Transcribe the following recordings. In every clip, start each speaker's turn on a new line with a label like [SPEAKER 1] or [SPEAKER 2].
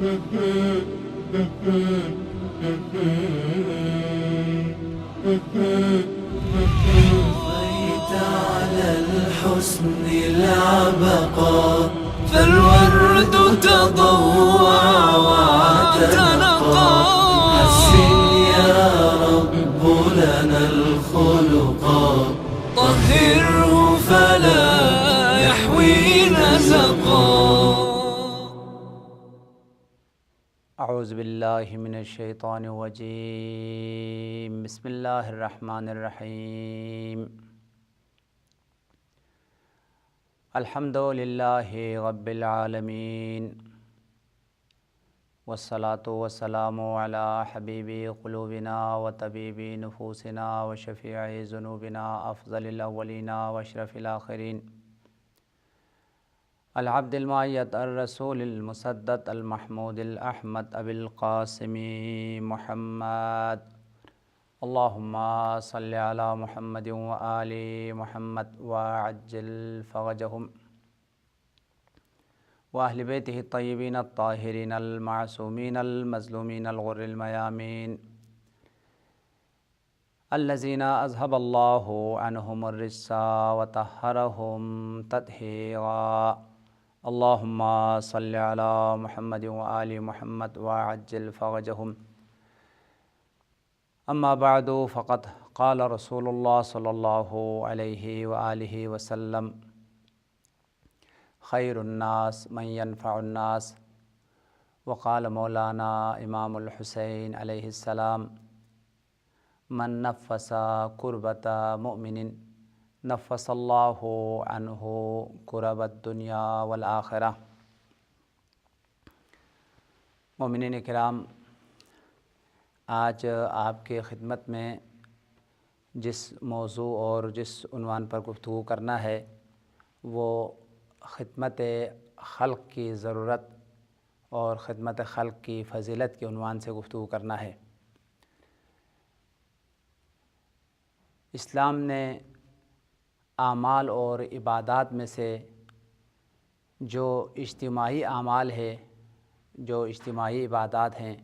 [SPEAKER 1] طفيت على الحسن العبقى فالورد تضوع واعتنقا حسن يا رب لنا الخلقا طهره فلا يحوي نزقا.
[SPEAKER 2] اعوذ باللہ من الشیطان الرجیم. بسم اللہ الرحمن الرحیم. الحمد للہ رب العالمین والصلاة والسلام علی حبیب قلوبنا وطبیب نفوسنا وشفیع ذنوبنا افضل الاولین واشرف الآخرین العبد المعید الرسول المسدد المحمود الاحمد ابی القاسم محمد. اللہم صلی علی محمد وآل محمد وعجل فرجہم واہل بیتہ الطیبین الطاہرین المعصومین المظلومین الغر المیامین الذین اذہب اللہ عنہم الرجس وطہرہم تطہیرا. اللہم صلی علی محمد وآل محمد وعجل فرجہم. اما بعد فقد قال رسول اللہ صلی اللہ علیہ وآلہ وسلم خیر الناس من ينفع الناس. وقال مولانا امام الحسین علیہ السلام من نفس کربۃ مؤمن نفس اللہ عنہ کرب الدنیا والآخرہ. مومنین کرام، آج آپ کے خدمت میں جس موضوع اور جس عنوان پر گفتگو کرنا ہے وہ خدمت خلق کی ضرورت اور خدمت خلق کی فضیلت کے عنوان سے گفتگو کرنا ہے. اسلام نے اعمال اور عبادات میں سے جو اجتماعی اعمال ہے، جو اجتماعی عبادات ہیں،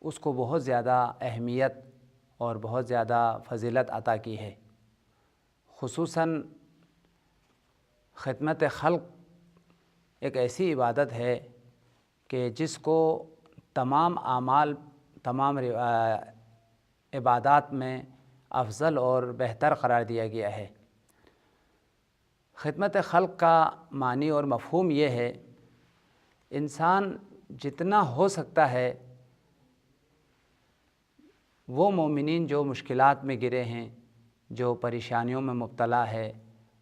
[SPEAKER 2] اس کو بہت زیادہ اہمیت اور بہت زیادہ فضیلت عطا کی ہے. خصوصاً خدمت خلق ایک ایسی عبادت ہے کہ جس کو تمام اعمال، تمام عبادات میں افضل اور بہتر قرار دیا گیا ہے. خدمت خلق کا معنی اور مفہوم یہ ہے، انسان جتنا ہو سکتا ہے وہ مومنین جو مشکلات میں گرے ہیں، جو پریشانیوں میں مبتلا ہے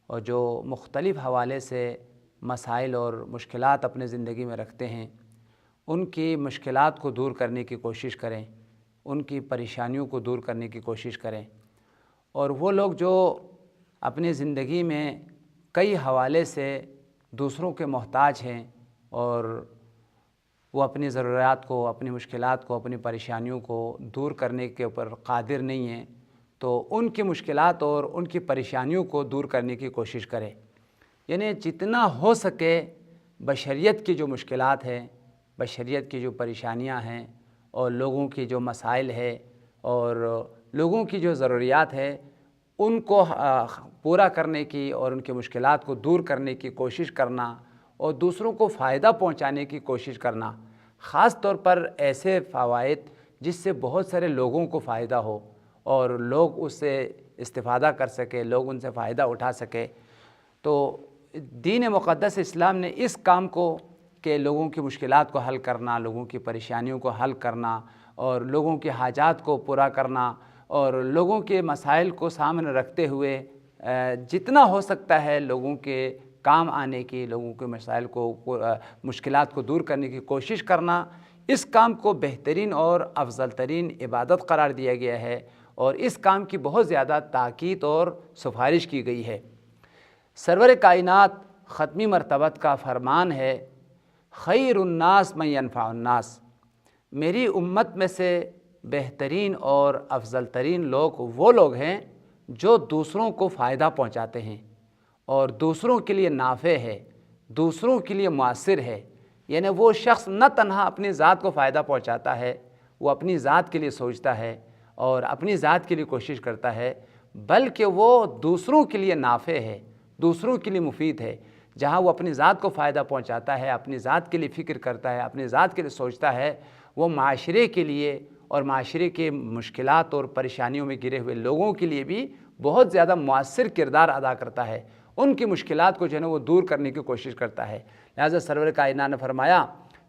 [SPEAKER 2] اور جو مختلف حوالے سے مسائل اور مشکلات اپنے زندگی میں رکھتے ہیں، ان کی مشکلات کو دور کرنے کی کوشش کریں، ان کی پریشانیوں کو دور کرنے کی کوشش کریں. اور وہ لوگ جو اپنی زندگی میں کئی حوالے سے دوسروں کے محتاج ہیں اور وہ اپنی ضروریات کو، اپنی مشکلات کو، اپنی پریشانیوں کو دور کرنے کے اوپر قادر نہیں ہیں، تو ان کی مشکلات اور ان کی پریشانیوں کو دور کرنے کی کوشش کرے. یعنی جتنا ہو سکے بشریت کی جو مشکلات ہیں، بشریت کی جو پریشانیاں ہیں اور لوگوں کی جو مسائل ہے اور لوگوں کی جو ضروریات ہے، ان کو پورا کرنے کی اور ان کی مشکلات کو دور کرنے کی کوشش کرنا اور دوسروں کو فائدہ پہنچانے کی کوشش کرنا، خاص طور پر ایسے فوائد جس سے بہت سارے لوگوں کو فائدہ ہو اور لوگ اس سے استفادہ کر سکے، لوگ ان سے فائدہ اٹھا سکے. تو دین مقدس اسلام نے اس کام کو کہ لوگوں کی مشکلات کو حل کرنا، لوگوں کی پریشانیوں کو حل کرنا اور لوگوں کی حاجات کو پورا کرنا اور لوگوں کے مسائل کو سامنے رکھتے ہوئے جتنا ہو سکتا ہے لوگوں کے کام آنے کی، لوگوں کے مسائل کو، مشکلات کو دور کرنے کی کوشش کرنا، اس کام کو بہترین اور افضل ترین عبادت قرار دیا گیا ہے اور اس کام کی بہت زیادہ تاکید اور سفارش کی گئی ہے. سرور کائنات ختمی مرتبت کا فرمان ہے، خیر الناس من ينفع الناس. میری امت میں سے بہترین اور افضل ترین لوگ وہ لوگ ہیں جو دوسروں کو فائدہ پہنچاتے ہیں اور دوسروں کے لیے نافع ہے، دوسروں کے لیے مؤثر ہے. یعنی وہ شخص نہ تنہا اپنی ذات کو فائدہ پہنچاتا ہے، وہ اپنی ذات کے لیے سوچتا ہے اور اپنی ذات کے لیے کوشش کرتا ہے، بلکہ وہ دوسروں کے لیے نافع ہے، دوسروں کے لیے مفید ہے۔ جہاں وہ اپنی ذات کو فائدہ پہنچاتا ہے، اپنی ذات کے لیے فکر کرتا ہے، اپنی ذات کے لیے سوچتا ہے، وہ معاشرے کے لیے اور معاشرے کے مشکلات اور پریشانیوں میں گرے ہوئے لوگوں کے لیے بھی بہت زیادہ مؤثر کردار ادا کرتا ہے، ان کی مشکلات کو جو ہے نا وہ دور کرنے کی کوشش کرتا ہے۔ لہٰذا سرور کائنات نے فرمایا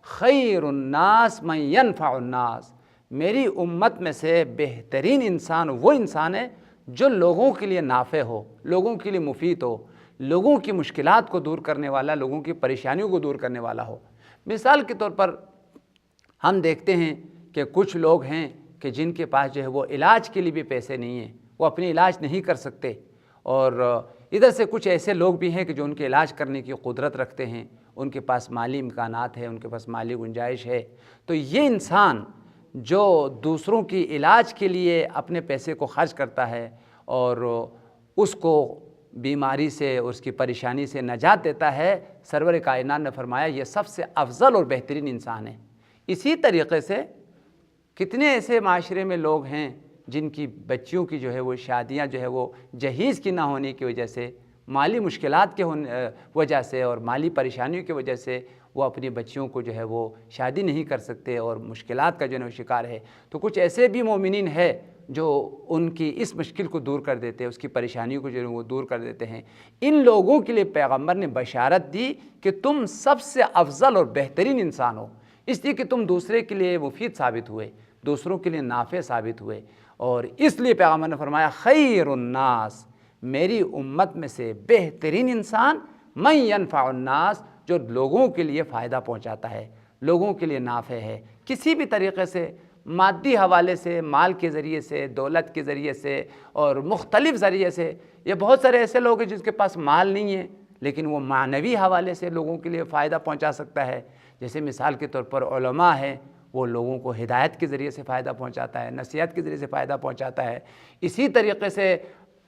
[SPEAKER 2] خیر الناس من ینفع الناس، میری امت میں سے بہترین انسان وہ انسان ہے جو لوگوں کے لیے نافع ہو، لوگوں کے لیے مفید ہو، لوگوں کی مشکلات کو دور کرنے والا، لوگوں کی پریشانیوں کو دور کرنے والا ہو۔ مثال کے طور پر ہم دیکھتے ہیں کہ کچھ لوگ ہیں کہ جن کے پاس جو ہے وہ علاج کے لیے بھی پیسے نہیں ہیں، وہ اپنی علاج نہیں کر سکتے، اور ادھر سے کچھ ایسے لوگ بھی ہیں کہ جو ان کے علاج کرنے کی قدرت رکھتے ہیں، ان کے پاس مالی امکانات ہے، ان کے پاس مالی گنجائش ہے۔ تو یہ انسان جو دوسروں کی علاج کے لیے اپنے پیسے کو خرچ کرتا ہے اور اس کو بیماری سے، اس کی پریشانی سے نجات دیتا ہے، سرور کائنات نے فرمایا یہ سب سے افضل اور بہترین انسان ہے۔ اسی طریقے سے کتنے ایسے معاشرے میں لوگ ہیں جن کی بچیوں کی جو ہے وہ شادیاں جو ہے وہ جہیز کی نہ ہونے کی وجہ سے، مالی مشکلات کے وجہ سے اور مالی پریشانیوں کی وجہ سے وہ اپنی بچیوں کو جو ہے وہ شادی نہیں کر سکتے اور مشکلات کا جو ہے وہ شکار ہے۔ تو کچھ ایسے بھی مومنین ہے جو ان کی اس مشکل کو دور کر دیتے ہیں، اس کی پریشانیوں کو جو ہے وہ دور کر دیتے ہیں۔ ان لوگوں کے لیے پیغمبر نے بشارت دی کہ تم سب سے افضل اور بہترین انسان ہو، اس لیے کہ تم دوسرے کے لیے مفید ثابت ہوئے، دوسروں کے لیے نافع ثابت ہوئے۔ اور اس لیے پیغمبر نے فرمایا خیر الناس، میری امت میں سے بہترین انسان من ینفع الناس، جو لوگوں کے لیے فائدہ پہنچاتا ہے، لوگوں کے لیے نافع ہے، کسی بھی طریقے سے، مادی حوالے سے، مال کے ذریعے سے، دولت کے ذریعے سے اور مختلف ذریعے سے۔ یہ بہت سارے ایسے لوگ ہیں جس کے پاس مال نہیں ہے لیکن وہ معنوی حوالے سے لوگوں کے لیے فائدہ پہنچا سکتا ہے۔ جیسے مثال کے طور پر علماء ہیں، وہ لوگوں کو ہدایت کے ذریعے سے فائدہ پہنچاتا ہے، نصیحت کے ذریعے سے فائدہ پہنچاتا ہے۔ اسی طریقے سے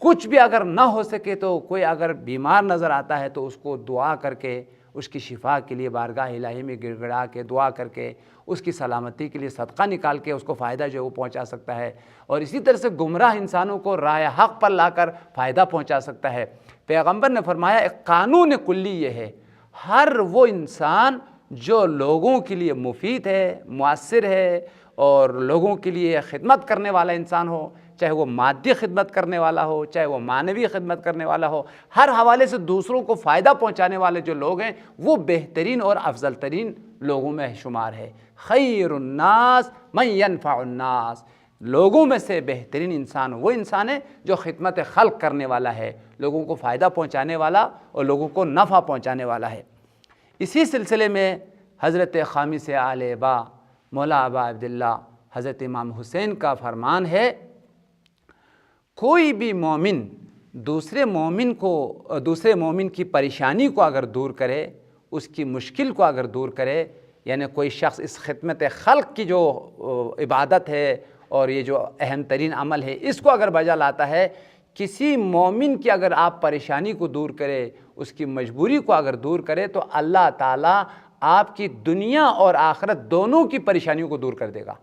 [SPEAKER 2] کچھ بھی اگر نہ ہو سکے تو کوئی اگر بیمار نظر آتا ہے تو اس کو دعا کر کے، اس کی شفا کے لیے بارگاہ الہی میں گڑ گڑا کے دعا کر کے، اس کی سلامتی کے لیے صدقہ نکال کے اس کو فائدہ جو ہے وہ پہنچا سکتا ہے۔ اور اسی طرح سے گمراہ انسانوں کو راہ حق پر لا کر فائدہ پہنچا سکتا ہے۔ پیغمبر نے فرمایا ایک قانون کلی یہ ہے، ہر وہ انسان جو لوگوں کے لیے مفید ہے، مؤثر ہے اور لوگوں کے لیے خدمت کرنے والا انسان ہو، چاہے وہ مادی خدمت کرنے والا ہو، چاہے وہ معنوی خدمت کرنے والا ہو، ہر حوالے سے دوسروں کو فائدہ پہنچانے والے جو لوگ ہیں وہ بہترین اور افضل ترین لوگوں میں شمار ہے۔ خیر الناس من ینفع الناس، لوگوں میں سے بہترین انسان وہ انسان ہے جو خدمت خلق کرنے والا ہے، لوگوں کو فائدہ پہنچانے والا اور لوگوں کو نفع پہنچانے والا ہے۔ اسی سلسلے میں حضرت خامس آل ابا مولا ابا عبداللہ حضرت امام حسین کا فرمان ہے، کوئی بھی مومن دوسرے مومن کی پریشانی کو اگر دور کرے، اس کی مشکل کو اگر دور کرے، یعنی کوئی شخص اس خدمت خلق کی جو عبادت ہے اور یہ جو اہم ترین عمل ہے اس کو اگر بجا لاتا ہے، کسی مومن کی اگر آپ پریشانی کو دور کرے، اس کی مجبوری کو اگر دور کرے تو اللہ تعالیٰ آپ کی دنیا اور آخرت دونوں کی پریشانیوں کو دور کر دے گا۔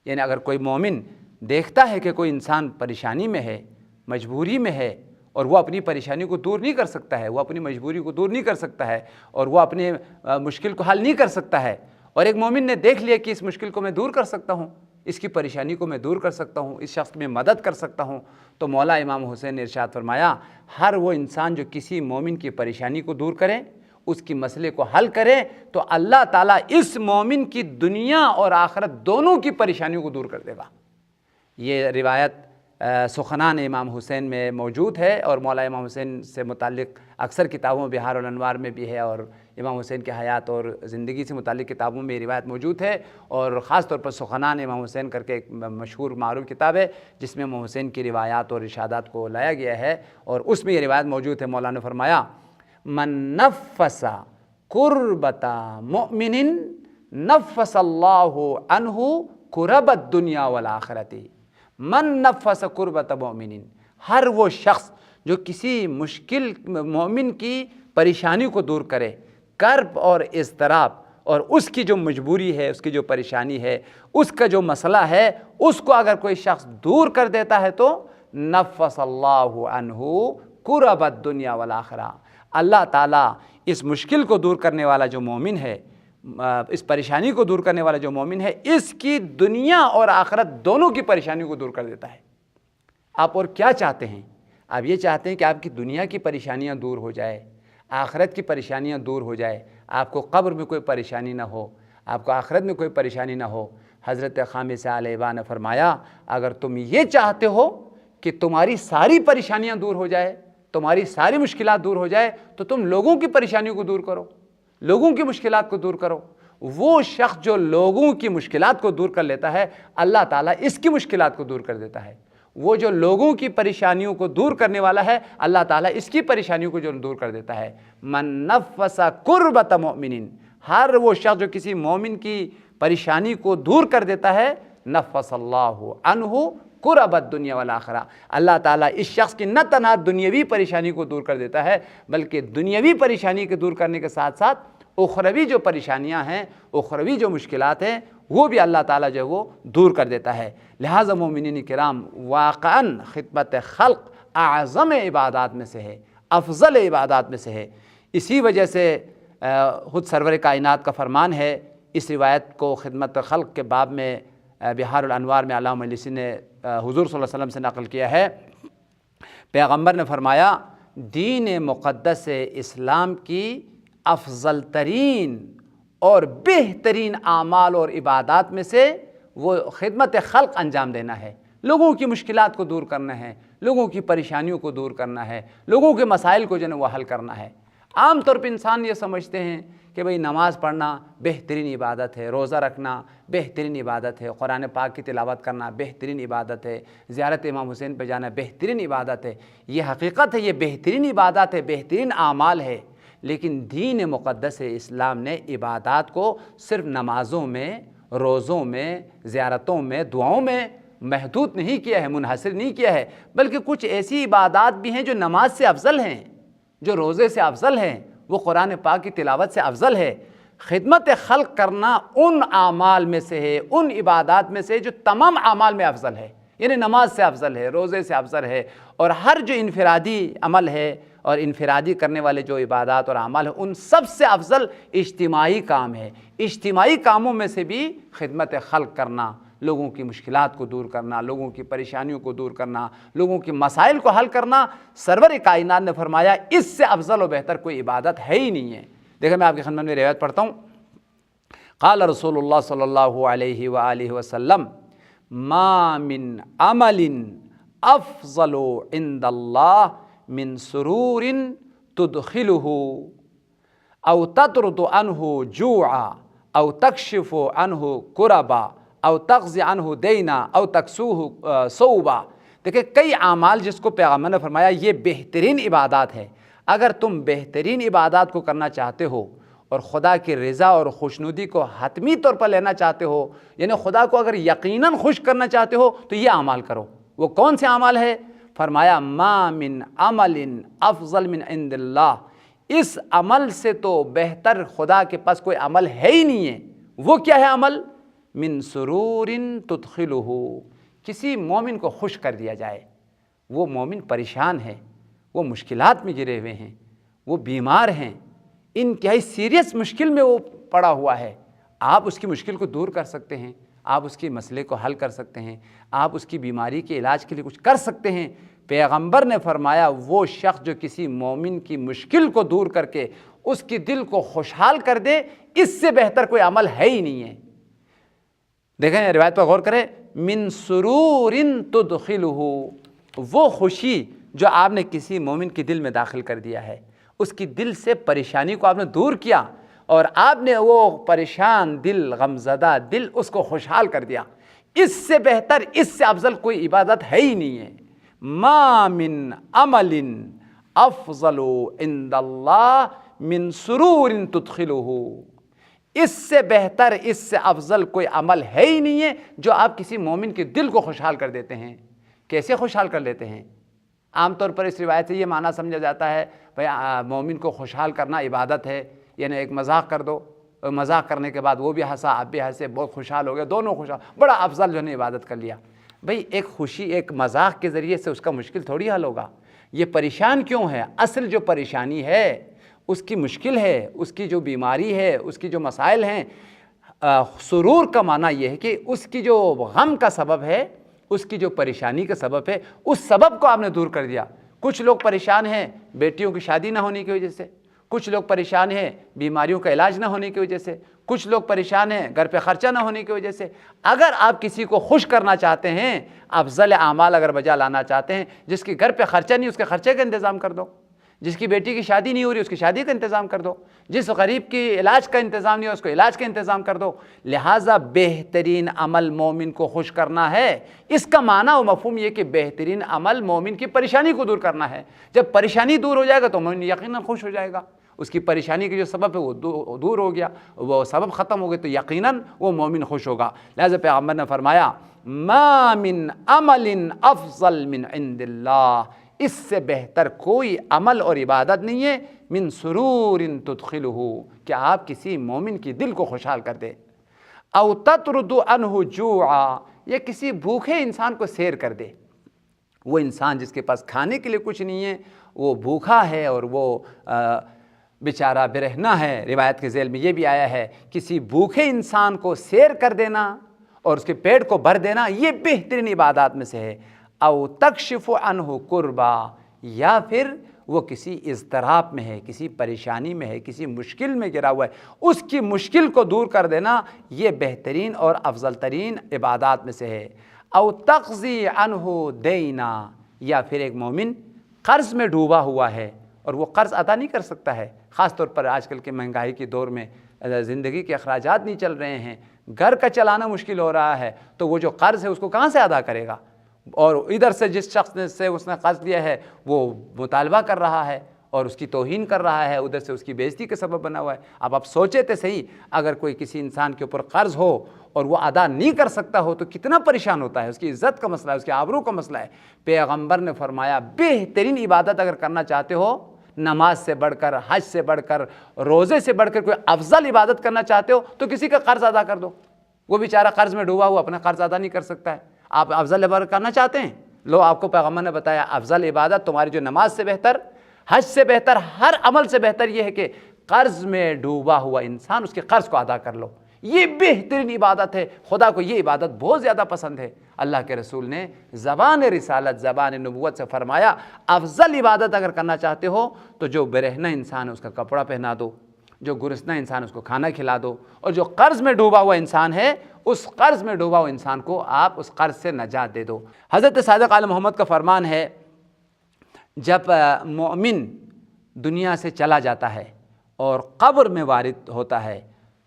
[SPEAKER 2] یعنی اگر کوئی مومن دیکھتا ہے کہ کوئی انسان پریشانی میں ہے، مجبوری میں ہے اور وہ اپنی پریشانی کو دور نہیں کر سکتا ہے، وہ اپنی مجبوری کو دور نہیں کر سکتا ہے اور وہ اپنے مشکل کو حل نہیں کر سکتا ہے، اور ایک مومن نے دیکھ لیا کہ اس مشکل کو میں دور کر سکتا ہوں، اس کی پریشانی کو میں دور کر سکتا ہوں، اس شخص میں مدد کر سکتا ہوں، تو مولا امام حسین نے ارشاد فرمایا ہر وہ انسان جو کسی مومن کی پریشانی کو دور کرے، اس کی مسئلے کو حل کرے، تو اللہ تعالیٰ اس مومن کی دنیا اور آخرت دونوں کی پریشانیوں کو دور کر دے گا۔ یہ روایت سخنان امام حسین میں موجود ہے اور مولا امام حسین سے متعلق اکثر کتابوں میں بہار الانوار میں بھی ہے، اور امام حسین کے حیات اور زندگی سے متعلق کتابوں میں یہ روایت موجود ہے، اور خاص طور پر سخنان امام حسین کر کے ایک مشہور معروف کتاب ہے جس میں امام حسین کی روایات اور ارشادات کو لایا گیا ہے، اور اس میں یہ روایت موجود ہے۔ مولانا نے فرمایا من نفس کربۃ مؤمن نفس اللہ عنہ کرب الدنیا والآخرۃ۔ من نفس کربۃ مؤمن، ہر وہ شخص جو کسی مشکل مومن کی پریشانی کو دور کرے، کرب اور اضطراب اور اس کی جو مجبوری ہے، اس کی جو پریشانی ہے، اس کا جو مسئلہ ہے، اس کو اگر کوئی شخص دور کر دیتا ہے تو نفس اللہ عنہ کرب الدنیا والآخرہ، اللہ تعالیٰ اس مشکل کو دور کرنے والا جو مومن ہے، اس پریشانی کو دور کرنے والا جو مومن ہے، اس کی دنیا اور آخرت دونوں کی پریشانی کو دور کر دیتا ہے۔ آپ اور کیا چاہتے ہیں؟ آپ یہ چاہتے ہیں کہ آپ کی دنیا کی پریشانیاں دور ہو جائے، آخرت کی پریشانیاں دور ہو جائے، آپ کو قبر میں کوئی پریشانی نہ ہو، آپ کو آخرت میں کوئی پریشانی نہ ہو۔ حضرت خامس علیہ نے فرمایا اگر تم یہ چاہتے ہو کہ تمہاری ساری پریشانیاں دور ہو جائے، تمہاری ساری مشکلات دور ہو جائے، تو تم لوگوں کی پریشانیوں کو دور کرو، لوگوں کی مشکلات کو دور کرو۔ وہ شخص جو لوگوں کی مشکلات کو دور کر لیتا ہے، اللہ تعالیٰ اس کی مشکلات کو دور کر دیتا ہے۔ وہ جو لوگوں کی پریشانیوں کو دور کرنے والا ہے، اللہ تعالیٰ اس کی پریشانیوں کو جو دور کر دیتا ہے۔ من نفس کربۃ مؤمن، ہر وہ شخص جو کسی مومن کی پریشانی کو دور کر دیتا ہے، نفس اللہ عنہ کرب الدنیا والآخرہ، اللہ تعالیٰ اس شخص کی نہ تنہا دنیاوی پریشانی کو دور کر دیتا ہے، بلکہ دنیاوی پریشانی کے دور کرنے کے ساتھ ساتھ اخروی جو پریشانیاں ہیں، اخروی جو مشکلات ہیں، وہ بھی اللہ تعالیٰ جو ہے وہ دور کر دیتا ہے۔ لہٰذا مومنین کرام، واقعاً خدمت خلق اعظم عبادات میں سے ہے، افضل عبادات میں سے ہے۔ اسی وجہ سے خود سرور کائنات کا فرمان ہے، اس روایت کو خدمت خلق کے باب میں بہار الانوار میں علامہ مجلسی نے حضور صلی اللہ علیہ وسلم سے نقل کیا ہے، پیغمبر نے فرمایا دین مقدس اسلام کی افضل ترین اور بہترین اعمال اور عبادات میں سے وہ خدمت خلق انجام دینا ہے، لوگوں کی مشکلات کو دور کرنا ہے، لوگوں کی پریشانیوں کو دور کرنا ہے، لوگوں کے مسائل کو جو ہے وہ حل کرنا ہے۔ عام طور پہ انسان یہ سمجھتے ہیں کہ بھئی نماز پڑھنا بہترین عبادت ہے، روزہ رکھنا بہترین عبادت ہے، قرآن پاک کی تلاوت کرنا بہترین عبادت ہے، زیارت امام حسین پہ جانا بہترین عبادت ہے۔ یہ حقیقت ہے، یہ بہترین عبادت ہے، بہترین اعمال ہے، لیکن دین مقدس اسلام نے عبادات کو صرف نمازوں میں، روزوں میں، زیارتوں میں، دعاؤں میں محدود نہیں کیا ہے، منحصر نہیں کیا ہے، بلکہ کچھ ایسی عبادات بھی ہیں جو نماز سے افضل ہیں، جو روزے سے افضل ہیں، وہ قرآن پاک کی تلاوت سے افضل ہے۔ خدمت خلق کرنا ان اعمال میں سے ہے، ان عبادات میں سے جو تمام اعمال میں افضل ہے، یعنی نماز سے افضل ہے، روزے سے افضل ہے، اور ہر جو انفرادی عمل ہے اور انفرادی کرنے والے جو عبادات اور اعمال ہیں، ان سب سے افضل اجتماعی کام ہے۔ اجتماعی کاموں میں سے بھی خدمت خلق کرنا، لوگوں کی مشکلات کو دور کرنا، لوگوں کی پریشانیوں کو دور کرنا، لوگوں کے مسائل کو حل کرنا، سرور کائنات نے فرمایا اس سے افضل و بہتر کوئی عبادت ہے ہی نہیں ہے۔ دیکھیں میں آپ کی خدمت میں روایت پڑھتا ہوں، قال رسول اللہ صلی اللہ علیہ وآلہ وسلم ما من عمل افضل عند اللہ من سرور تدخلہ او تطرد عنہ جوعا او تکشف عنہ کربا او تقضی عنہ دینا او تکسوہ صوبا۔ دیکھیں کئی اعمال جس کو پیغمبر نے فرمایا یہ بہترین عبادات ہے۔ اگر تم بہترین عبادات کو کرنا چاہتے ہو اور خدا کی رضا اور خوشنودی کو حتمی طور پر لینا چاہتے ہو، یعنی خدا کو اگر یقیناً خوش کرنا چاہتے ہو تو یہ اعمال کرو۔ وہ کون سے اعمال ہے؟ فرمایا ما من عمل افضل من عند اللہ، اس عمل سے تو بہتر خدا کے پاس کوئی عمل ہے ہی نہیں ہے۔ وہ کیا ہے عمل؟ من سرور تدخلہ، کسی مومن کو خوش کر دیا جائے۔ وہ مومن پریشان ہے، وہ مشکلات میں گرے ہوئے ہیں، وہ بیمار ہیں، انتہائی سیریس مشکل میں وہ پڑا ہوا ہے، آپ اس کی مشکل کو دور کر سکتے ہیں، آپ اس کے مسئلے کو حل کر سکتے ہیں، آپ اس کی بیماری کے علاج کے لیے کچھ کر سکتے ہیں۔ پیغمبر نے فرمایا وہ شخص جو کسی مومن کی مشکل کو دور کر کے اس کی دل کو خوشحال کر دے، اس سے بہتر کوئی عمل ہے ہی نہیں ہے۔ دیکھیں روایت پر غور کریں، من سرور تدخلہ، وہ خوشی جو آپ نے کسی مومن کے دل میں داخل کر دیا ہے، اس کی دل سے پریشانی کو آپ نے دور کیا اور آپ نے وہ پریشان دل، غمزدہ دل، اس کو خوشحال کر دیا، اس سے بہتر، اس سے افضل کوئی عبادت ہے ہی نہیں ہے۔ ما من عمل افضل عند اللہ من سرور تدخلہ، اس سے بہتر، اس سے افضل کوئی عمل ہے ہی نہیں ہے جو آپ کسی مومن کے دل کو خوشحال کر دیتے ہیں۔ کیسے خوشحال کر لیتے ہیں؟ عام طور پر اس روایت سے یہ معنی سمجھا جاتا ہے بھئی مومن کو خوشحال کرنا عبادت ہے، یعنی ایک مذاق کر دو، مذاق کرنے کے بعد وہ بھی ہنسا، آپ بھی ہنسے، بہت خوشحال ہو گئے، دونوں خوشحال، بڑا افضل جو ہے عبادت کر لیا۔ بھئی ایک خوشی، ایک مذاق کے ذریعے سے اس کا مشکل تھوڑی حل ہوگا۔ یہ پریشان کیوں ہے؟ اصل جو پریشانی ہے، اس کی مشکل ہے، اس کی جو بیماری ہے، اس کی جو مسائل ہیں، سرور کا معنی یہ ہے کہ اس کی جو غم کا سبب ہے، اس کی جو پریشانی کا سبب ہے، اس سبب کو آپ نے دور کر دیا۔ کچھ لوگ پریشان ہیں بیٹیوں کی شادی نہ ہونے کی وجہ سے، کچھ لوگ پریشان ہیں بیماریوں کا علاج نہ ہونے کی وجہ سے، کچھ لوگ پریشان ہیں گھر پہ خرچہ نہ ہونے کی وجہ سے۔ اگر آپ کسی کو خوش کرنا چاہتے ہیں، افضل اعمال اگر بجا لانا چاہتے ہیں، جس کے گھر پہ خرچہ نہیں اس کے خرچے کا انتظام کر دو، جس کی بیٹی کی شادی نہیں ہو رہی اس کی شادی کا انتظام کر دو، جس غریب کی علاج کا انتظام نہیں ہو اس کو علاج کا انتظام کر دو۔ لہٰذا بہترین عمل مومن کو خوش کرنا ہے۔ اس کا معنی و مفہوم یہ کہ بہترین عمل مومن کی پریشانی کو دور کرنا ہے۔ جب پریشانی دور ہو جائے گا تو مومن یقیناً خوش ہو جائے گا، اس کی پریشانی کے جو سبب ہے وہ دور ہو گیا، وہ سبب ختم ہو گئے تو یقیناً وہ مومن خوش ہوگا۔ لہٰذا پیغمبر نے فرمایا ما من عمل افضل من عند اللہ، اس سے بہتر کوئی عمل اور عبادت نہیں ہے، من سرور تدخلہ، کہ آپ کسی مومن کی دل کو خوشحال کر دے، او تطرد عنہ جوعا، یا کسی بھوکے انسان کو سیر کر دے۔ وہ انسان جس کے پاس کھانے کے لیے کچھ نہیں ہے، وہ بھوکا ہے اور وہ بیچارہ برہنہ ہے، روایت کے ذیل میں یہ بھی آیا ہے کسی بھوکے انسان کو سیر کر دینا اور اس کے پیٹ کو بھر دینا، یہ بہترین عبادات میں سے ہے۔ او تکشف عنہ کربا، یا پھر وہ کسی اضطراب میں ہے، کسی پریشانی میں ہے، کسی مشکل میں گرا ہوا ہے، اس کی مشکل کو دور کر دینا، یہ بہترین اور افضل ترین عبادات میں سے ہے۔ او تقضی عنہ دینا، یا پھر ایک مومن قرض میں ڈوبا ہوا ہے اور وہ قرض ادا نہیں کر سکتا ہے، خاص طور پر آج کل کے مہنگائی کے دور میں زندگی کے اخراجات نہیں چل رہے ہیں، گھر کا چلانا مشکل ہو رہا ہے، تو وہ جو قرض ہے اس کو کہاں سے ادا کرے گا؟ اور ادھر سے جس شخص سے اس نے قرض لیا ہے وہ مطالبہ کر رہا ہے اور اس کی توہین کر رہا ہے، ادھر سے اس کی بے عزتی کا سبب بنا ہوا ہے۔ اب آپ سوچے تھے صحیح، اگر کوئی کسی انسان کے اوپر قرض ہو اور وہ ادا نہیں کر سکتا ہو تو کتنا پریشان ہوتا ہے، اس کی عزت کا مسئلہ ہے، اس کے آبرو کا مسئلہ ہے۔ پیغمبر نے فرمایا بہترین عبادت اگر کرنا چاہتے ہو، نماز سے بڑھ کر، حج سے بڑھ کر، روزے سے بڑھ کر کوئی افضل عبادت کرنا چاہتے ہو تو کسی کا قرض ادا کر دو۔ وہ بیچارہ قرض میں ڈوبا ہوا اپنا قرض ادا نہیں کر سکتا ہے، آپ افضل عبادت کرنا چاہتے ہیں، لو آپ کو پیغمبر نے بتایا افضل عبادت تمہاری جو نماز سے بہتر، حج سے بہتر، ہر عمل سے بہتر یہ ہے کہ قرض میں ڈوبا ہوا انسان اس کے قرض کو ادا کر لو، یہ بہترین عبادت ہے۔ خدا کو یہ عبادت بہت زیادہ پسند ہے۔ اللہ کے رسول نے زبان رسالت، زبان نبوت سے فرمایا افضل عبادت اگر کرنا چاہتے ہو تو جو برہنہ انسان ہے اس کا کپڑا پہنا دو، جو گرسنہ انسان اس کو کھانا کھلا دو، اور جو قرض میں ڈوبا ہوا انسان ہے اس قرض میں ڈوبا ہوا انسان کو آپ اس قرض سے نجات دے دو۔ حضرت صادق آل محمد کا فرمان ہے جب مومن دنیا سے چلا جاتا ہے اور قبر میں وارد ہوتا ہے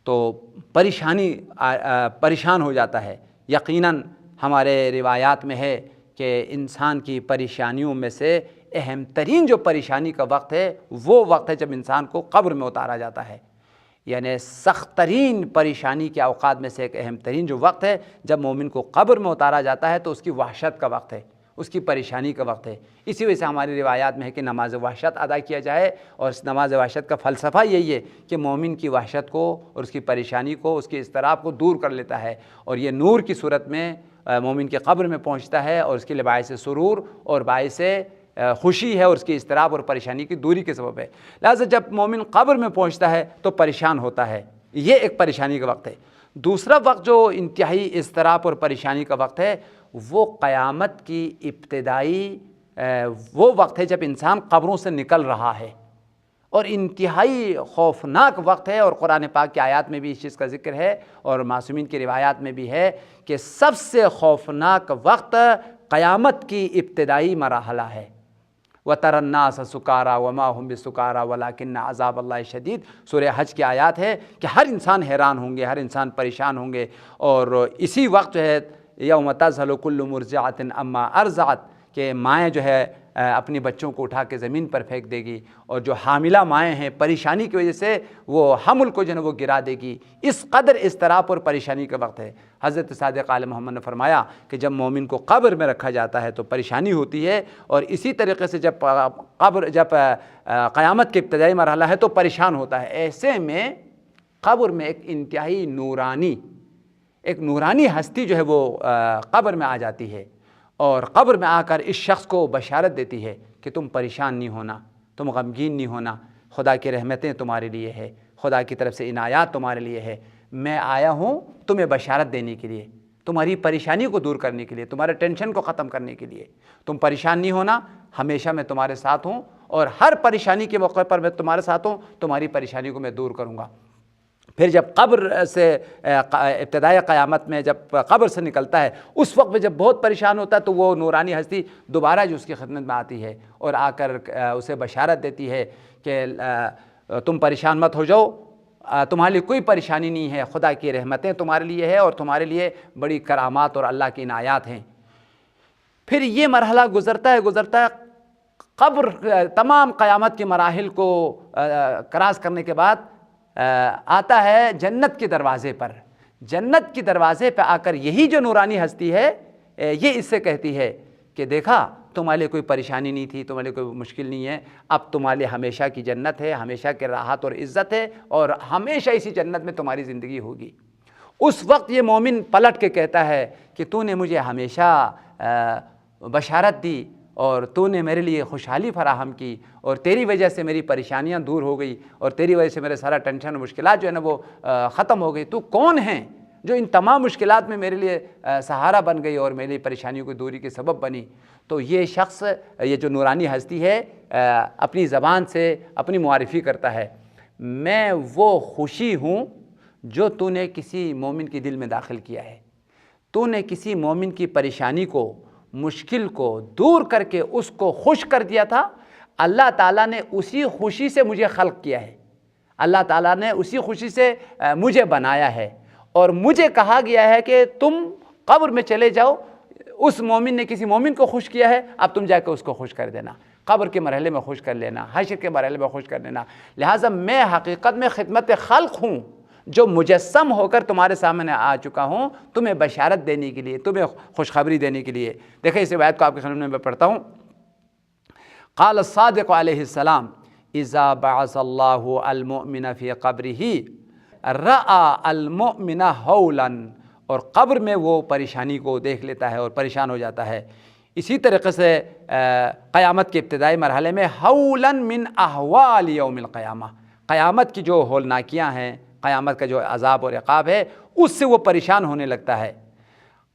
[SPEAKER 2] تو پریشان ہو جاتا ہے۔ یقیناً ہمارے روایات میں ہے کہ انسان کی پریشانیوں میں سے اہم ترین جو پریشانی کا وقت ہے وہ وقت ہے جب انسان کو قبر میں اتارا جاتا ہے، یعنی سخت ترین پریشانی کے اوقات میں سے ایک اہم ترین جو وقت ہے جب مومن کو قبر میں اتارا جاتا ہے تو اس کی وحشت کا وقت ہے، اس کی پریشانی کا وقت ہے۔ اسی وجہ سے ہماری روایات میں ہے کہ نماز وحشت ادا کیا جائے، اور اس نماز وحشت کا فلسفہ یہی ہے کہ مومن کی وحشت کو اور اس کی پریشانی کو، اس کے اضطراب کو دور کر لیتا ہے، اور یہ نور کی صورت میں مومن کے قبر میں پہنچتا ہے اور اس کے لیے باعث سرور اور باعث خوشی ہے اور اس کی اضطراب اور پریشانی کی دوری کے سبب ہے۔ لہٰذا جب مومن قبر میں پہنچتا ہے تو پریشان ہوتا ہے، یہ ایک پریشانی کا وقت ہے۔ دوسرا وقت جو انتہائی اضطراب اور پریشانی کا وقت ہے وہ قیامت کی ابتدائی وہ وقت ہے جب انسان قبروں سے نکل رہا ہے، اور انتہائی خوفناک وقت ہے، اور قرآن پاک کی آیات میں بھی اس چیز کا ذکر ہے اور معصومین کی روایات میں بھی ہے کہ سب سے خوفناک وقت قیامت کی ابتدائی مرحلہ ہے۔ وَتَرَى النَّاسَ سُكَارَىٰ وَمَا هُمْ بِسُكَارَىٰ وَلَٰكِنَّ عَذَابَ اللَّهِ شَدِيدٌ۔ سورہ حج کی آیات ہے کہ ہر انسان حیران ہوں گے، ہر انسان پریشان ہوں گے، اور اسی وقت جو ہے یوم تذہل کل مرضعۃ عما ارضعت، کہ مائیں جو ہے اپنی بچوں کو اٹھا کے زمین پر پھینک دے گی، اور جو حاملہ مائیں ہیں پریشانی کی وجہ سے وہ حمل کو جو ہے وہ گرا دے گی۔ اس قدر اضطراب اور پریشانی کا وقت ہے۔ حضرت صادق آل محمد نے فرمایا کہ جب مومن کو قبر میں رکھا جاتا ہے تو پریشانی ہوتی ہے، اور اسی طریقے سے جب قیامت کے ابتدائی مرحلہ ہے تو پریشان ہوتا ہے۔ ایسے میں قبر میں ایک انتہائی ایک نورانی ہستی جو ہے وہ قبر میں آ جاتی ہے، اور قبر میں آ کر اس شخص کو بشارت دیتی ہے کہ تم پریشان نہیں ہونا، تم غمگین نہیں ہونا، خدا کی رحمتیں تمہارے لیے ہے، خدا کی طرف سے عنایات تمہارے لیے ہے، میں آیا ہوں تمہیں بشارت دینے کے لیے، تمہاری پریشانی کو دور کرنے کے لیے، تمہارے ٹینشن کو ختم کرنے کے لیے۔ تم پریشان نہیں ہونا، ہمیشہ میں تمہارے ساتھ ہوں، اور ہر پریشانی کے موقع پر میں تمہارے ساتھ ہوں، تمہاری پریشانی کو میں دور کروں گا۔ پھر جب قبر سے ابتدائی قیامت میں جب قبر سے نکلتا ہے، اس وقت میں جب بہت پریشان ہوتا ہے تو وہ نورانی ہستی دوبارہ جو اس کی خدمت میں آتی ہے اور آ کر اسے بشارت دیتی ہے کہ تم پریشان مت ہو جاؤ، تمہارے لیے کوئی پریشانی نہیں ہے، خدا کی رحمتیں تمہارے لیے ہے اور تمہارے لیے بڑی کرامات اور اللہ کی عنایات ہیں۔ پھر یہ مرحلہ گزرتا ہے، قبر تمام قیامت کے مراحل کو کراس کرنے کے بعد آتا ہے جنت کے دروازے پر۔ جنت کے دروازے پہ آ کر یہی جو نورانی ہستی ہے یہ اس سے کہتی ہے کہ دیکھا تمہارے لیے کوئی پریشانی نہیں تھی، تمہارے لیے کوئی مشکل نہیں ہے، اب تمہارے لیے ہمیشہ کی جنت ہے، ہمیشہ کی راحت اور عزت ہے، اور ہمیشہ اسی جنت میں تمہاری زندگی ہوگی۔ اس وقت یہ مومن پلٹ کے کہتا ہے کہ تو نے مجھے ہمیشہ بشارت دی اور تو نے میرے لیے خوشحالی فراہم کی، اور تیری وجہ سے میری پریشانیاں دور ہو گئی، اور تیری وجہ سے میرے سارا ٹینشن و مشکلات جو ہے نا وہ ختم ہو گئی۔ تو کون ہیں جو ان تمام مشکلات میں میرے لیے سہارا بن گئی اور میری پریشانیوں کی دوری کے سبب بنی؟ تو یہ شخص، یہ جو نورانی ہستی ہے، اپنی زبان سے اپنی معرفی کرتا ہے، میں وہ خوشی ہوں جو تو نے کسی مومن کے دل میں داخل کیا ہے۔ تو نے کسی مومن کی پریشانی کو، مشکل کو دور کر کے اس کو خوش کر دیا تھا۔ اللہ تعالیٰ نے اسی خوشی سے مجھے خلق کیا ہے، اللہ تعالیٰ نے اسی خوشی سے مجھے بنایا ہے، اور مجھے کہا گیا ہے کہ تم قبر میں چلے جاؤ، اس مومن نے کسی مومن کو خوش کیا ہے، اب تم جا کے اس کو خوش کر دینا، قبر کے مرحلے میں خوش کر لینا، حشر کے مرحلے میں خوش کر لینا۔ لہٰذا میں حقیقت میں خدمت خلق ہوں جو مجسم ہو کر تمہارے سامنے آ چکا ہوں، تمہیں بشارت دینے کے لیے، تمہیں خوشخبری دینے کے لیے۔ دیکھیں اس روایت کو آپ کے سامنے میں پڑھتا ہوں۔ قال الصادق علیہ السلام اذا بعث اللہ المؤمن فی قبرہ رأى المؤمن ہولا، اور قبر میں وہ پریشانی کو دیکھ لیتا ہے اور پریشان ہو جاتا ہے۔ اسی طریقے سے قیامت کے ابتدائی مرحلے میں ہولا من احوال یوم القیامہ، قیامت کی جو ہولناکیاں ہیں، قیامت کا جو عذاب اور عقاب ہے، اس سے وہ پریشان ہونے لگتا ہے۔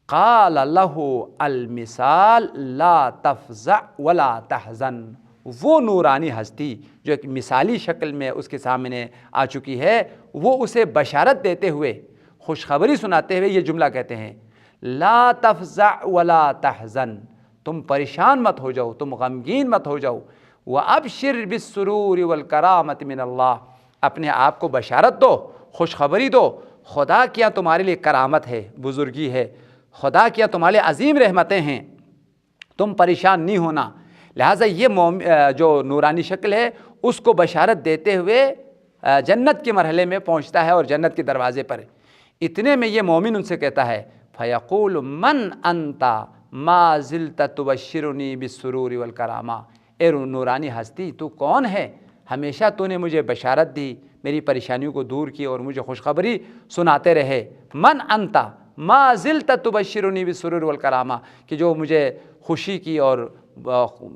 [SPEAKER 2] قال له المثال لا تفزع ولا تحزن، وہ نورانی ہستی جو ایک مثالی شکل میں اس کے سامنے آ چکی ہے، وہ اسے بشارت دیتے ہوئے، خوشخبری سناتے ہوئے یہ جملہ کہتے ہیں، لا تفزع ولا تحزن، تم پریشان مت ہو جاؤ، تم غمگین مت ہو جاؤ، وابشر بالسرور والکرامۃ من اللہ، اپنے آپ کو بشارت دو، خوشخبری دو، خدا کیا تمہارے لیے کرامت ہے، بزرگی ہے، خدا کیا تمہارے لیے عظیم رحمتیں ہیں، تم پریشان نہیں ہونا۔ لہٰذا یہ جو نورانی شکل ہے اس کو بشارت دیتے ہوئے جنت کے مرحلے میں پہنچتا ہے اور جنت کے دروازے پر۔ اتنے میں یہ مومن ان سے کہتا ہے فَيَقُولُ مَنْ أَنْتَ مَا زِلْتَ تُبَشِّرُنِي بِالسُّرُورِ وَالْكَرَامَةِ، اے نورانی ہستی تو کون ہے؟ ہمیشہ تو نے مجھے بشارت دی، میری پریشانیوں کو دور کی اور مجھے خوشخبری سناتے رہے۔ من انت ما زلت تبشرنی بالسرور والکرامہ، کہ جو مجھے خوشی کی اور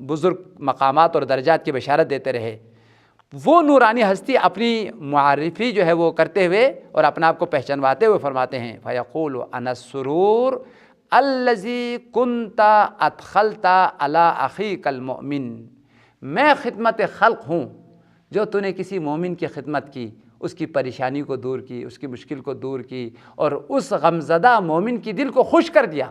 [SPEAKER 2] بزرگ مقامات اور درجات کی بشارت دیتے رہے۔ وہ نورانی ہستی اپنی معرفی جو ہے وہ کرتے ہوئے اور اپنا آپ کو پہچانواتے ہوئے فرماتے ہیں فیقول انا السرور الذی کنت ادخلت علی اخیک المؤمن، میں خدمت خلق ہوں جو تو نے کسی مومن کی خدمت کی، اس کی پریشانی کو دور کی، اس کی مشکل کو دور کی، اور اس غمزدہ مومن کی دل کو خوش کر دیا۔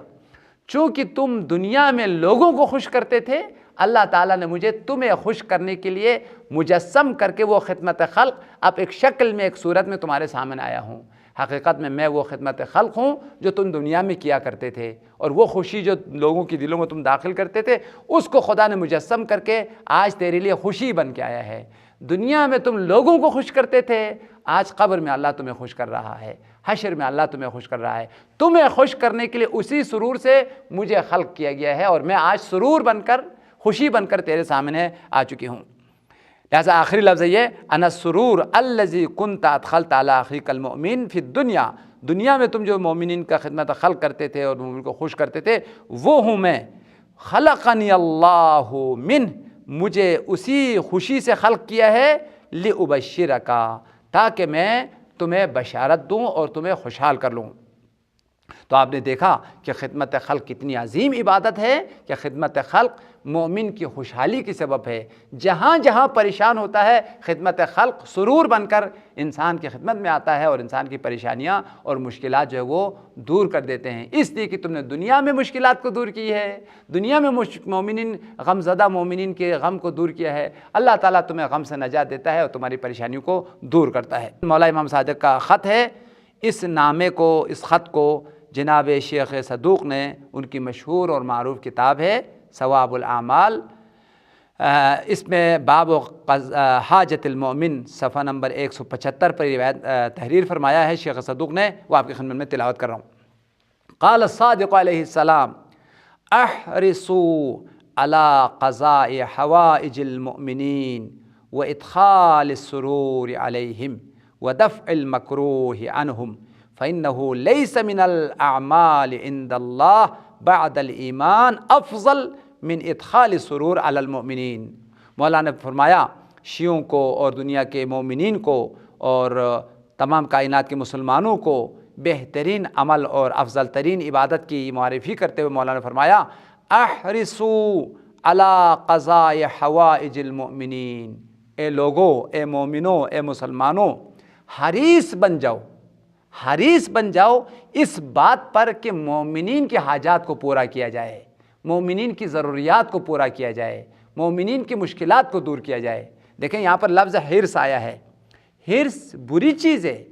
[SPEAKER 2] چونکہ تم دنیا میں لوگوں کو خوش کرتے تھے، اللہ تعالیٰ نے مجھے تمہیں خوش کرنے کے لیے مجسم کر کے وہ خدمت خلق اب ایک شکل میں، ایک صورت میں تمہارے سامنے آیا ہوں۔ حقیقت میں وہ خدمت خلق ہوں جو تم دنیا میں کیا کرتے تھے، اور وہ خوشی جو لوگوں کی دلوں میں تم داخل کرتے تھے اس کو خدا نے مجسم کر کے آج تیرے لیے خوشی بن کے آیا ہے۔ دنیا میں تم لوگوں کو خوش کرتے تھے، آج قبر میں اللہ تمہیں خوش کر رہا ہے، حشر میں اللہ تمہیں خوش کر رہا ہے۔ تمہیں خوش کرنے کے لیے اسی سرور سے مجھے خلق کیا گیا ہے، اور میں آج سرور بن کر، خوشی بن کر تیرے سامنے آ چکی ہوں۔ لہٰذا آخری لفظ یہ انا السرور الذی کنت ادخلت علی اخیک المؤمن فی الدنیا، دنیا میں تم جو مومنین کا خدمت خلق کرتے تھے اور مومن کو خوش کرتے تھے وہ ہوں میں، خلقنی اللہ منہ، مجھے اسی خوشی سے خلق کیا ہے، لأبشرک، تاکہ میں تمہیں بشارت دوں اور تمہیں خوشحال کر لوں۔ تو آپ نے دیکھا کہ خدمت خلق کتنی عظیم عبادت ہے، کہ خدمت خلق مومن کی خوشحالی کی سبب ہے۔ جہاں جہاں پریشان ہوتا ہے خدمت خلق سرور بن کر انسان کی خدمت میں آتا ہے اور انسان کی پریشانیاں اور مشکلات جو ہے وہ دور کر دیتے ہیں، اس لیے کہ تم نے دنیا میں مشکلات کو دور کی ہے، دنیا میں مومنین غم زدہ مومنین کے غم کو دور کیا ہے، اللہ تعالیٰ تمہیں غم سے نجات دیتا ہے اور تمہاری پریشانیوں کو دور کرتا ہے۔ مولا امام صادق کا خط ہے، اس نامے کو، اس خط کو جناب شیخ صدوق نے، ان کی مشہور اور معروف کتاب ہے ثواب الاعمال، اس میں باب حاجت المؤمن صفحہ نمبر 175 پر روایت تحریر فرمایا ہے شیخ صدوق نے، وہ آپ کی خدمت میں تلاوت کر رہا ہوں۔ قال الصادق علیہ السلام احرصوا على قضاء حوائج المؤمنین وادخال السرور علیہم ودفع المکروہ عنہم فإنه ليس من الأعمال عند الله بعد الإيمان افضل من ادخال السرور على المؤمنین۔ مولانا نے فرمایا شیعوں کو اور دنیا کے مومنین کو اور تمام کائنات کے مسلمانوں کو بہترین عمل اور افضل ترین عبادت کی معرفی کرتے ہوئے مولانا نے فرمایا احرصوا على قضاء حوائج المؤمنین، اے لوگو، اے مومنوں، اے مسلمانوں، حریص بن جاؤ، حریص بن جاؤ اس بات پر کہ مومنین کے حاجات کو پورا کیا جائے، مومنین کی ضروریات کو پورا کیا جائے، مومنین کی مشکلات کو دور کیا جائے۔ دیکھیں یہاں پر لفظ حرص آیا ہے، حرص بری چیز ہے،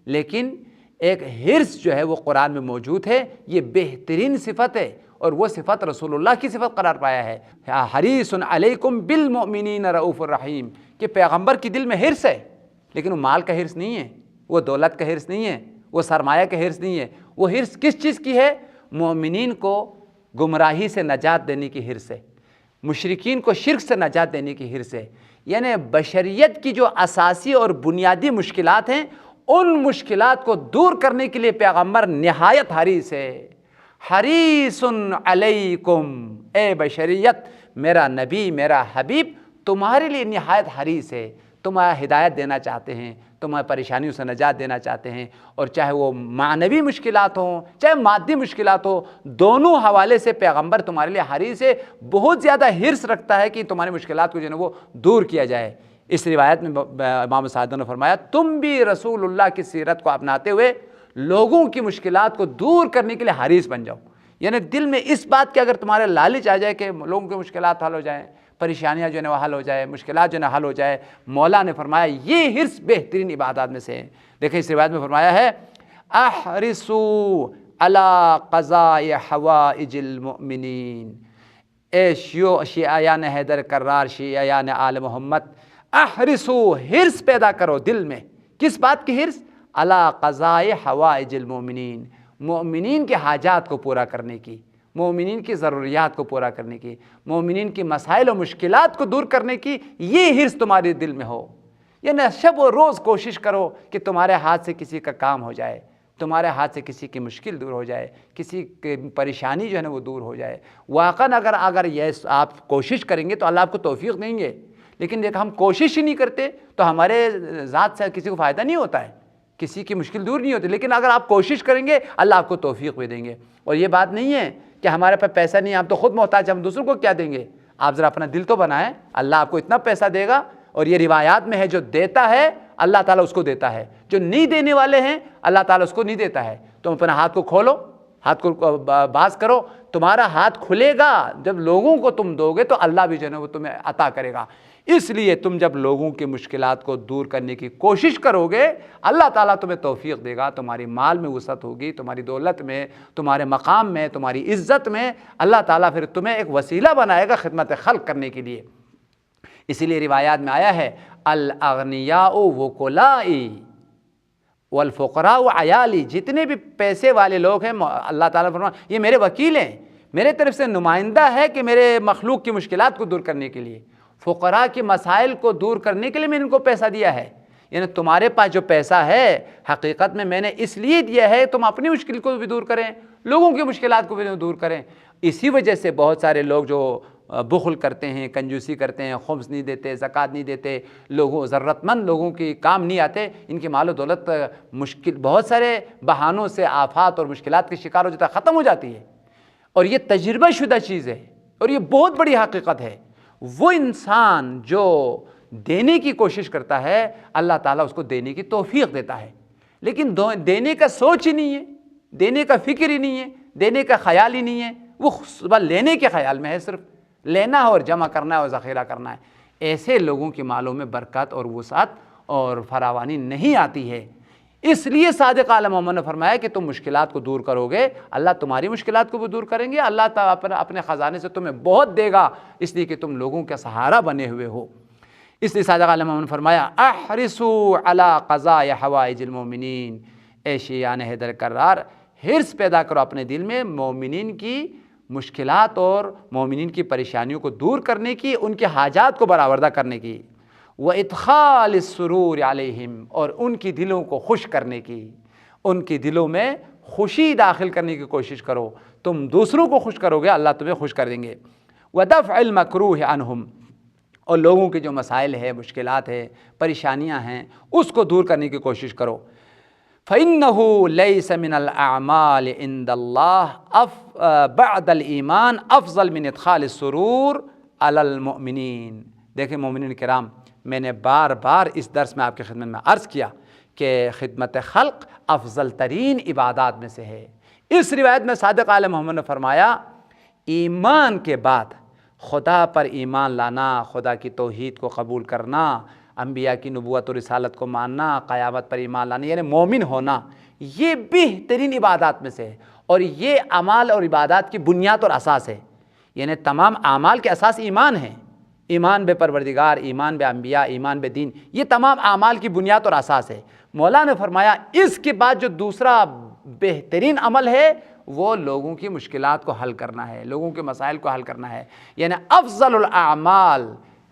[SPEAKER 2] لیکن ایک حرص جو ہے وہ قرآن میں موجود ہے، یہ بہترین صفت ہے اور وہ صفت رسول اللہ کی صفت قرار پایا ہے۔ حریص علیکم بالمؤمنین رؤوف الرحیم، کہ پیغمبر کی دل میں حرص ہے، لیکن وہ مال کا حرص نہیں ہے، وہ دولت کا حرص نہیں ہے، وہ سرمایہ کا حرص نہیں ہے، وہ حرص کس چیز کی ہے؟ مومنین کو گمراہی سے نجات دینے کی حرص ہے، مشرکین کو شرک سے نجات دینے کی حرص ہے، یعنی بشریت کی جو اساسی اور بنیادی مشکلات ہیں ان مشکلات کو دور کرنے کے لیے پیغمبر نہایت حریص ہے۔ حریص علیکم، اے بشریت، میرا نبی، میرا حبیب تمہارے لیے نہایت حریص ہے، تمہیں ہدایت دینا چاہتے ہیں، تمہیں پریشانیوں سے نجات دینا چاہتے ہیں، اور چاہے وہ معنوی مشکلات ہوں چاہے مادی مشکلات ہوں، دونوں حوالے سے پیغمبر تمہارے لیے حریص ہے، بہت زیادہ حرص رکھتا ہے کہ تمہاری مشکلات کو جو ہے وہ دور کیا جائے۔ اس روایت میں امام صادق نے فرمایا تم بھی رسول اللہ کی سیرت کو اپناتے ہوئے لوگوں کی مشکلات کو دور کرنے کے لیے حریص بن جاؤ، یعنی دل میں اس بات کے اگر تمہارے لالچ آ جائے کہ لوگوں کی مشکلات حل ہو جائیں، پریشانیاں جو ہے وہ حل ہو جائے، مشکلات جو ہے حل ہو جائے، مولا نے فرمایا یہ حرص بہترین عبادات میں سے ہے۔ دیکھیں اس روایت میں فرمایا ہے احرصوا علی قضاء حوائج المؤمنین، اے شیعیان حیدر کرار، شیعیان آل محمد، احرصوا، حرص پیدا کرو دل میں، کس بات کی حرص؟ علی قضاء حوائج المؤمنین، مومنین کے حاجات کو پورا کرنے کی، مومنین کی ضروریات کو پورا کرنے کی، مومنین کی مسائل و مشکلات کو دور کرنے کی یہ حرص تمہارے دل میں ہو، یعنی شب و روز کوشش کرو کہ تمہارے ہاتھ سے کسی کا کام ہو جائے، تمہارے ہاتھ سے کسی کی مشکل دور ہو جائے، کسی کی پریشانی جو ہے نا وہ دور ہو جائے۔ واقعاً اگر یہ آپ کوشش کریں گے تو اللہ آپ کو توفیق دیں گے، لیکن دیکھ ہم کوشش ہی نہیں کرتے تو ہمارے ذات سے کسی کو فائدہ نہیں ہوتا ہے، کسی کی مشکل دور نہیں ہوتی، لیکن اگر آپ کوشش کریں گے اللہ آپ کو توفیق بھی دیں گے۔ اور یہ بات نہیں ہے کہ ہمارے پاس پیسہ نہیں ہے ہم تو خود محتاج، ہم دوسروں کو کیا دیں گے؟ آپ ذرا اپنا دل تو بنائیں، اللہ آپ کو اتنا پیسہ دے گا، اور یہ روایات میں ہے جو دیتا ہے اللہ تعالیٰ اس کو دیتا ہے، جو نہیں دینے والے ہیں اللہ تعالیٰ اس کو نہیں دیتا ہے۔ تم اپنا ہاتھ کو کھولو، ہاتھ کو باز کرو، تمہارا ہاتھ کھلے گا جب لوگوں کو تم دو گے تو اللہ بھی جو ہے وہ تمہیں عطا کرے گا۔ اس لیے تم جب لوگوں کی مشکلات کو دور کرنے کی کوشش کرو گے اللہ تعالیٰ تمہیں توفیق دے گا، تمہاری مال میں وسعت ہوگی، تمہاری دولت میں، تمہارے مقام میں، تمہاری عزت میں، اللہ تعالیٰ پھر تمہیں ایک وسیلہ بنائے گا خدمت خلق کرنے کے لیے۔ اسی لیے روایات میں آیا ہے الاغنیاء وکلائی والفقراء عیالی، جتنے بھی پیسے والے لوگ ہیں اللہ تعالیٰ نے فرمایا یہ میرے وکیل ہیں، میرے طرف سے نمائندہ ہے کہ میرے مخلوق کی مشکلات کو دور کرنے کے لیے۔ فقراء کے مسائل کو دور کرنے کے لیے میں نے ان کو پیسہ دیا ہے. یعنی تمہارے پاس جو پیسہ ہے حقیقت میں نے اس لیے دیا ہے تم اپنی مشکل کو بھی دور کریں, لوگوں کی مشکلات کو بھی دور کریں. اسی وجہ سے بہت سارے لوگ جو بخل کرتے ہیں, کنجوسی کرتے ہیں, خمس نہیں دیتے, زکوٰۃ نہیں دیتے, لوگوں ضرورت مند لوگوں کی کام نہیں آتے, ان کی مال و دولت مشکل بہت سارے بہانوں سے آفات اور مشکلات کے شکار ہو جاتا ہے, ختم ہو جاتی ہے. اور یہ تجربہ شدہ چیز ہے اور یہ بہت بڑی حقیقت ہے. وہ انسان جو دینے کی کوشش کرتا ہے اللہ تعالیٰ اس کو دینے کی توفیق دیتا ہے, لیکن دینے کا سوچ ہی نہیں ہے, دینے کا فکر ہی نہیں ہے, دینے کا خیال ہی نہیں ہے, وہ صبح لینے کے خیال میں ہے, صرف لینا ہے اور جمع کرنا ہے اور ذخیرہ کرنا ہے. ایسے لوگوں کے مالوں میں برکت اور وسعت اور فراوانی نہیں آتی ہے. اس لیے صادق اعلی محمد نے فرمایا کہ تم مشکلات کو دور کرو گے, اللہ تمہاری مشکلات کو بھی دور کریں گے, اللہ تعالیٰ اپنے خزانے سے تمہیں بہت دے گا, اس لیے کہ تم لوگوں کا سہارا بنے ہوئے ہو. اس لیے صادق اعلی محمد نے فرمایا احرصوا علی قضاء حوائج المؤمنین, اے شیعان حیدر کرار حرص پیدا کرو اپنے دل میں مومنین کی مشکلات اور مومنین کی پریشانیوں کو دور کرنے کی, ان کے حاجات کو برآوردہ کرنے کی. وَإِدْخَالِ السُّرُورِ عَلَيْهِمْ, اور ان کی دلوں کو خوش کرنے کی, ان کی دلوں میں خوشی داخل کرنے کی کوشش کرو. تم دوسروں کو خوش کرو گے اللہ تمہیں خوش کر دیں گے. وَدَفْعِ الْمَكْرُوهِ عَنْهُمْ, اور لوگوں کے جو مسائل ہے, مشکلات ہے, پریشانیاں ہیں, اس کو دور کرنے کی کوشش کرو. فَإِنَّهُ لَيْسَ مِنَ الْأَعْمَالِ عِنْدَ اللَّهِ بَعْدَ الْإِيمَانِ أَفْضَلُ مِنْ إِدْخَالِ السُّرُورِ عَلَى الْمُؤْمِنِينَ. دیکھیں مومنین کرام, میں نے بار بار اس درس میں آپ کی خدمت میں عرض کیا کہ خدمت خلق افضل ترین عبادات میں سے ہے. اس روایت میں صادق اعلی محمد نے فرمایا ایمان کے بعد خدا پر ایمان لانا, خدا کی توحید کو قبول کرنا, انبیاء کی نبوت و رسالت کو ماننا, قیامت پر ایمان لانا, یعنی مومن ہونا, یہ بہترین عبادات میں سے ہے. اور یہ اعمال اور عبادات کی بنیاد اور اساس ہے. یعنی تمام اعمال کے اساس ایمان ہے, ایمان بے پروردگار, ایمان بے انبیاء, ایمان بے دین, یہ تمام اعمال کی بنیاد اور اساس ہے. مولا نے فرمایا اس کے بعد جو دوسرا بہترین عمل ہے وہ لوگوں کی مشکلات کو حل کرنا ہے, لوگوں کے مسائل کو حل کرنا ہے. یعنی افضل الاعمال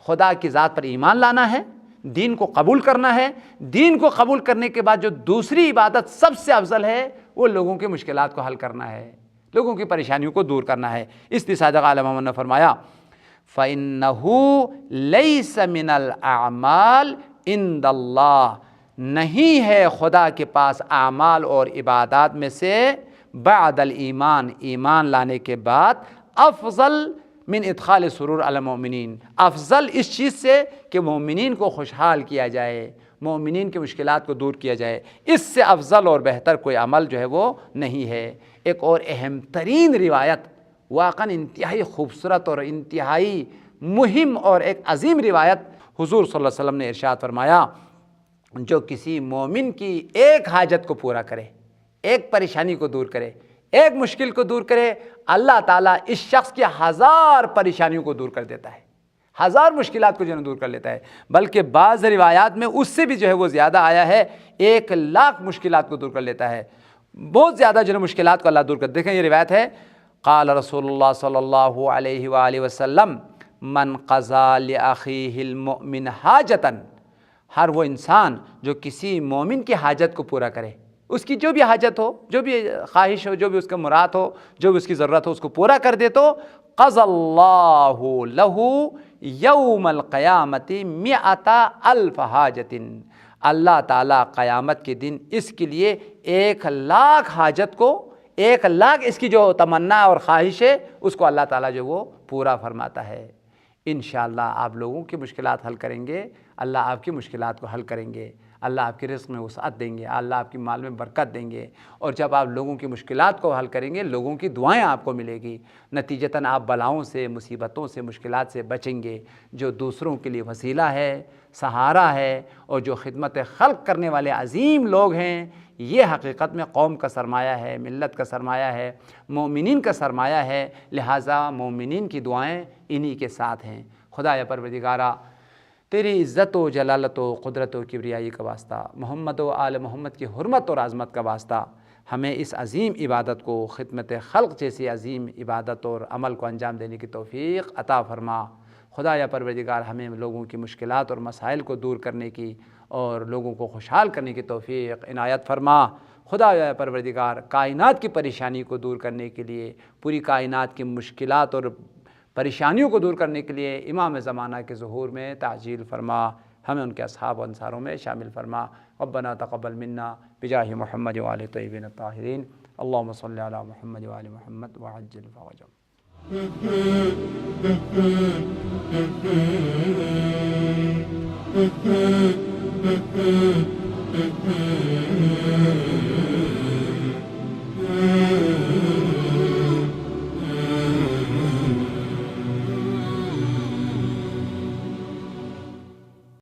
[SPEAKER 2] خدا کی ذات پر ایمان لانا ہے, دین کو قبول کرنا ہے. دین کو قبول کرنے کے بعد جو دوسری عبادت سب سے افضل ہے وہ لوگوں کی مشکلات کو حل کرنا ہے, لوگوں کی پریشانیوں کو دور کرنا ہے. اس لیے صادق اعلی محمد نے فرمایا فَإِنَّهُ لَيْسَ مِنَ الْأَعْمَالِ عِنْدَ اللَّهِ, نہیں ہے خدا کے پاس اعمال اور عبادات میں سے بعد الایمان, ایمان لانے کے بعد, افضل من ادخال سرور علی المؤمنین, افضل اس چیز سے کہ مومنین کو خوشحال کیا جائے, مومنین کی مشکلات کو دور کیا جائے. اس سے افضل اور بہتر کوئی عمل جو ہے وہ نہیں ہے. ایک اور اہم ترین روایت, واقعاً انتہائی خوبصورت اور انتہائی مہم اور ایک عظیم روایت, حضور صلی اللہ علیہ وسلم نے ارشاد فرمایا جو کسی مومن کی ایک حاجت کو پورا کرے, ایک پریشانی کو دور کرے, ایک مشکل کو دور کرے, اللہ تعالیٰ اس شخص کی 1000 پریشانیوں کو دور کر دیتا ہے, 1000 مشکلات کو جو ہے دور کر لیتا ہے. بلکہ بعض روایات میں اس سے بھی جو ہے وہ زیادہ آیا ہے, 1,00,000 مشکلات کو دور کر لیتا ہے. بہت زیادہ جو ہے مشکلات کو اللہ دور کر. دیکھیں یہ روایت ہے, قال رسول اللہ صلی اللہ علیہ وآلہ وسلم من قضا لأخیہ المؤمن حاجتاً, ہر وہ انسان جو کسی مومن کی حاجت کو پورا کرے, اس کی جو بھی حاجت ہو, جو بھی خواہش ہو, جو بھی اس کا مراد ہو, جو بھی اس کی ضرورت ہو, اس کو پورا کر دے تو قضى اللہ لہ یوم القیامت 100,000 حاجت, اللہ تعالیٰ قیامت کے دن اس کے لیے 1,00,000 حاجت کو, 1,00,000 اس کی جو تمنا اور خواہش ہے اس کو اللہ تعالیٰ جو وہ پورا فرماتا ہے. انشاءاللہ آپ لوگوں کی مشکلات حل کریں گے, اللہ آپ کی مشکلات کو حل کریں گے, اللہ آپ کے رزق میں وسعت دیں گے, اللہ آپ کی مال میں برکت دیں گے. اور جب آپ لوگوں کی مشکلات کو حل کریں گے, لوگوں کی دعائیں آپ کو ملے گی, نتیجتاً آپ بلاؤں سے, مصیبتوں سے, مشکلات سے بچیں گے. جو دوسروں کے لیے وسیلہ ہے, سہارا ہے, اور جو خدمت خلق کرنے والے عظیم لوگ ہیں, یہ حقیقت میں قوم کا سرمایہ ہے, ملت کا سرمایہ ہے, مومنین کا سرمایہ ہے. لہٰذا مومنین کی دعائیں انہی کے ساتھ ہیں. خدایا پروردگارا تیری عزت و جلالت و قدرت و کبریائی کا واسطہ, محمد و آل محمد کی حرمت اور عظمت کا واسطہ, ہمیں اس عظیم عبادت کو, خدمت خلق جیسی عظیم عبادت اور عمل کو انجام دینے کی توفیق عطا فرما. خدا یا پروردگار ہمیں لوگوں کی مشکلات اور مسائل کو دور کرنے کی اور لوگوں کو خوشحال کرنے کی توفیق عنایت فرما۔ خدا یا پروردگار کائنات کی پریشانی کو دور کرنے کے لیے، پوری کائنات کی مشکلات اور پریشانیوں کو دور کرنے کے لیے امام زمانہ کے ظہور میں تعجیل فرما، ہمیں ان کے اصحاب و انصاروں میں شامل فرما۔ ربنا تقبل منا بجاہ محمد وآل طیبین الطاہرین، اللہم صلی علی محمد وآل محمد وعجل فرجهم۔